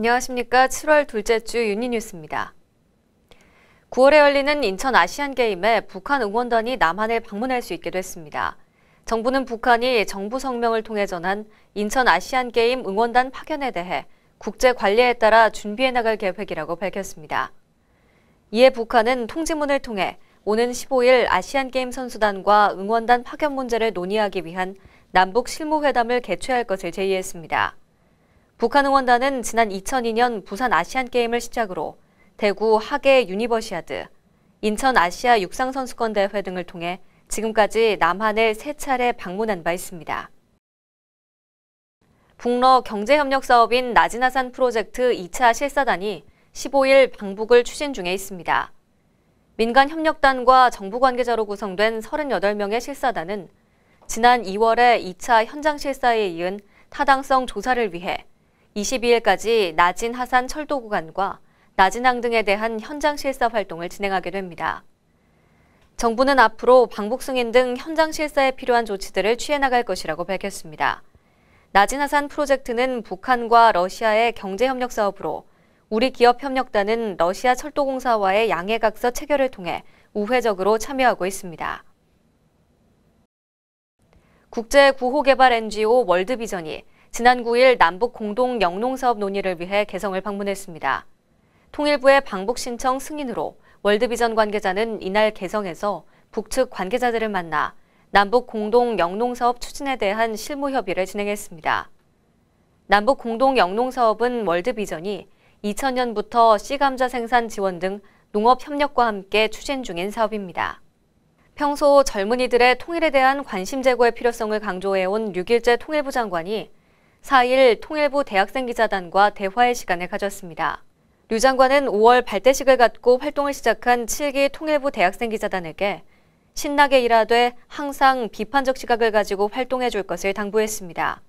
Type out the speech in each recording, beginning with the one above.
안녕하십니까. 7월 둘째 주 유니뉴스입니다. 9월에 열리는 인천 아시안게임에 북한 응원단이 남한을 방문할 수 있게 됐습니다. 정부는 북한이 정부 성명을 통해 전한 인천 아시안게임 응원단 파견에 대해 국제 관례에 따라 준비해 나갈 계획이라고 밝혔습니다. 이에 북한은 통지문을 통해 오는 15일 아시안게임 선수단과 응원단 파견 문제를 논의하기 위한 남북 실무회담을 개최할 것을 제의했습니다. 북한 응원단은 지난 2002년 부산 아시안게임을 시작으로 대구 하계 유니버시아드, 인천 아시아 육상선수권 대회 등을 통해 지금까지 남한을 3차례 방문한 바 있습니다. 북러 경제협력 사업인 나지나산 프로젝트 2차 실사단이 15일 방북을 추진 중에 있습니다. 민간협력단과 정부 관계자로 구성된 38명의 실사단은 지난 2월에 2차 현장 실사에 이은 타당성 조사를 위해 22일까지 나진 하산 철도 구간과 나진항 등에 대한 현장 실사 활동을 진행하게 됩니다. 정부는 앞으로 방북 승인 등 현장 실사에 필요한 조치들을 취해 나갈 것이라고 밝혔습니다. 나진 하산 프로젝트는 북한과 러시아의 경제협력 사업으로 우리 기업협력단은 러시아 철도공사와의 양해각서 체결을 통해 우회적으로 참여하고 있습니다. 국제구호개발 NGO 월드비전이 지난 9일 남북 공동 영농사업 논의를 위해 개성을 방문했습니다. 통일부의 방북 신청 승인으로 월드비전 관계자는 이날 개성에서 북측 관계자들을 만나 남북 공동 영농사업 추진에 대한 실무 협의를 진행했습니다. 남북 공동 영농사업은 월드비전이 2000년부터 씨감자 생산 지원 등 농업 협력과 함께 추진 중인 사업입니다. 평소 젊은이들의 통일에 대한 관심 제고의 필요성을 강조해온 류길재 통일부 장관이 4일 통일부 대학생 기자단과 대화의 시간을 가졌습니다. 류 장관은 5월 발대식을 갖고 활동을 시작한 7기 통일부 대학생 기자단에게 신나게 일하되 항상 비판적 시각을 가지고 활동해 줄 것을 당부했습니다.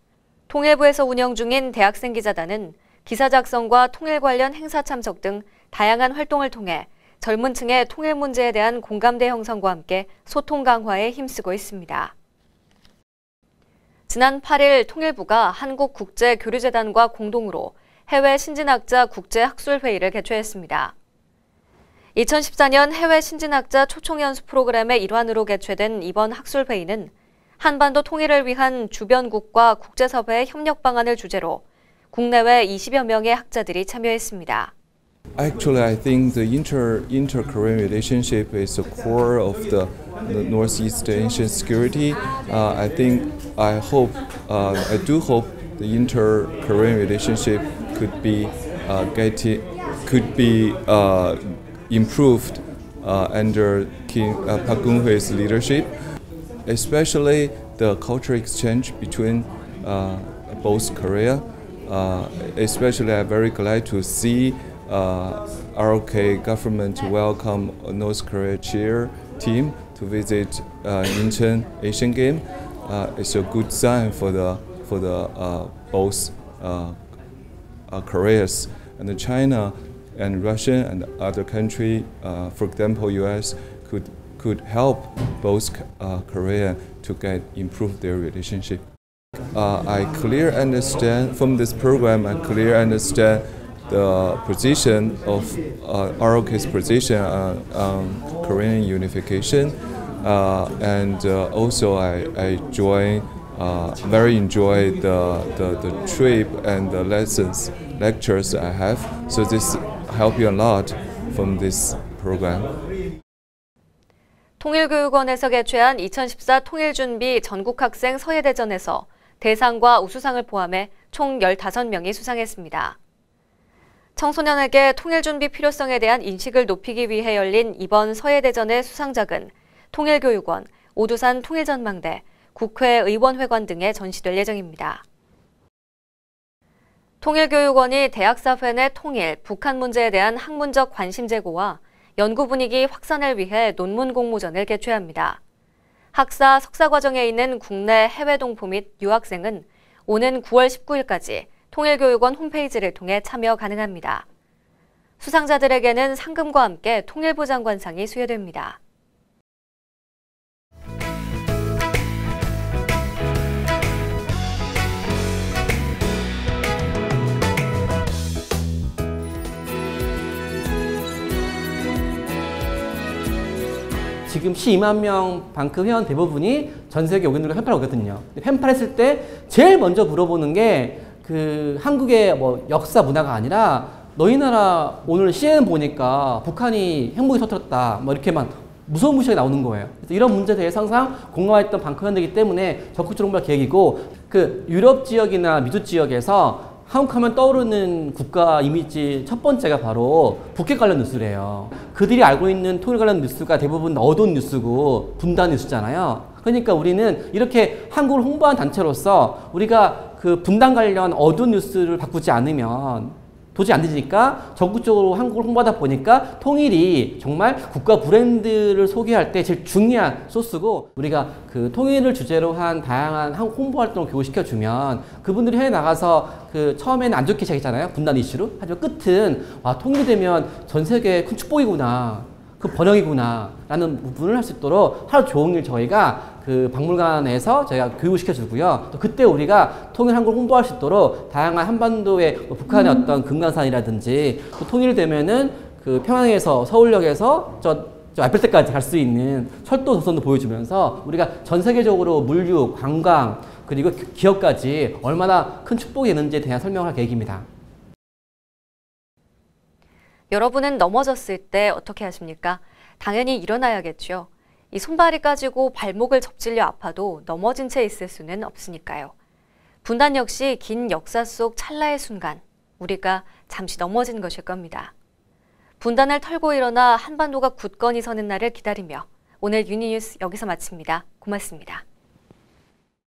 통일부에서 운영 중인 대학생 기자단은 기사 작성과 통일 관련 행사 참석 등 다양한 활동을 통해 젊은 층의 통일 문제에 대한 공감대 형성과 함께 소통 강화에 힘쓰고 있습니다. 지난 8일 통일부가 한국국제교류재단과 공동으로 해외 신진학자 국제학술회의를 개최했습니다. 2014년 해외 신진학자 초청연수 프로그램의 일환으로 개최된 이번 학술회의는 한반도 통일을 위한 주변국과 국제사회의 협력 방안을 주제로 국내외 20여 명의 학자들이 참여했습니다. Actually, I think the inter-Korean relationship is the core of the Northeast Asian security. I do hope the inter-Korean relationship could be improved under Park Geun-hye's leadership, especially the cultural exchange between both Korea. Especially, I'm very glad to see ROK government welcome North Korea cheer team to visit Incheon Asian Game. It's a good sign for the both Koreas and China and Russia and other country, for example, US could help both Korea to improve their relationship. I clearly understand from this program. I clearly understand the position of ROK's position on Korean unification, and also I very enjoy the trip and the lectures I have. So this helped me a lot from this program. 통일교육원에서 개최한 2014 통일준비 전국학생 서예대전에서 대상과 우수상을 포함해 총 15명이 수상했습니다. 청소년에게 통일준비 필요성에 대한 인식을 높이기 위해 열린 이번 서예대전의 수상작은 통일교육원, 오두산 통일전망대, 국회의원회관 등에 전시될 예정입니다. 통일교육원이 대학사회 내 통일, 북한 문제에 대한 학문적 관심 제고와 연구 분위기 확산을 위해 논문 공모전을 개최합니다. 학사, 석사 과정에 있는 국내 해외 동포 및 유학생은 오는 9월 19일까지 통일교육원 홈페이지를 통해 참여 가능합니다. 수상자들에게는 상금과 함께 통일부 장관상이 수여됩니다. 지금 12만 명 방크 회원 대부분이 전 세계 오겠는가 펜팔 오거든요. 펜팔 했을 때 제일 먼저 물어보는 게 그 한국의 뭐 역사 문화가 아니라 너희 나라 오늘 CNN 보니까 북한이 핵무기 터뜨렸다 뭐 이렇게만 무서무시하게 나오는 거예요. 그래서 이런 문제에 대해서 항상 공감했던 방크 회원들이기 때문에 적극적으로 공부할 계획이고, 그 유럽 지역이나 미주 지역에서 한국하면 떠오르는 국가 이미지 첫 번째가 바로 북핵 관련 뉴스래요. 그들이 알고 있는 통일 관련 뉴스가 대부분 어두운 뉴스고 분단 뉴스잖아요. 그러니까 우리는 이렇게 한국을 홍보한 단체로서 우리가 그 분단 관련 어두운 뉴스를 바꾸지 않으면 도저히 안 되니까 적극적으로 한국을 홍보하다 보니까 통일이 정말 국가 브랜드를 소개할 때 제일 중요한 소스고, 우리가 그 통일을 주제로 한 다양한 한국 홍보 활동을 교육시켜주면 그분들이 해외 나가서 그 처음에는 안 좋게 시작했잖아요. 분단 이슈로. 하지만 끝은 와, 통일이 되면 전 세계의 큰 축복이구나. 그 번영이구나. 라는 부분을 할 수 있도록 하루 종일 저희가 그 박물관에서 저희가 교육을 시켜주고요. 또 그때 우리가 통일 한국을 홍보할 수 있도록 다양한 한반도의 북한의 어떤 금강산이라든지 또 통일되면은 그 평양에서 서울역에서 저 알펠트까지 갈 수 있는 철도 도선도 보여주면서 우리가 전 세계적으로 물류, 관광, 그리고 기업까지 얼마나 큰 축복이 되는지에 대한 설명을 할 계획입니다. 여러분은 넘어졌을 때 어떻게 하십니까? 당연히 일어나야겠죠. 이 손발이 까지고 발목을 접질려 아파도 넘어진 채 있을 수는 없으니까요. 분단 역시 긴 역사 속 찰나의 순간, 우리가 잠시 넘어진 것일 겁니다. 분단을 털고 일어나 한반도가 굳건히 서는 날을 기다리며 오늘 유니뉴스 여기서 마칩니다. 고맙습니다.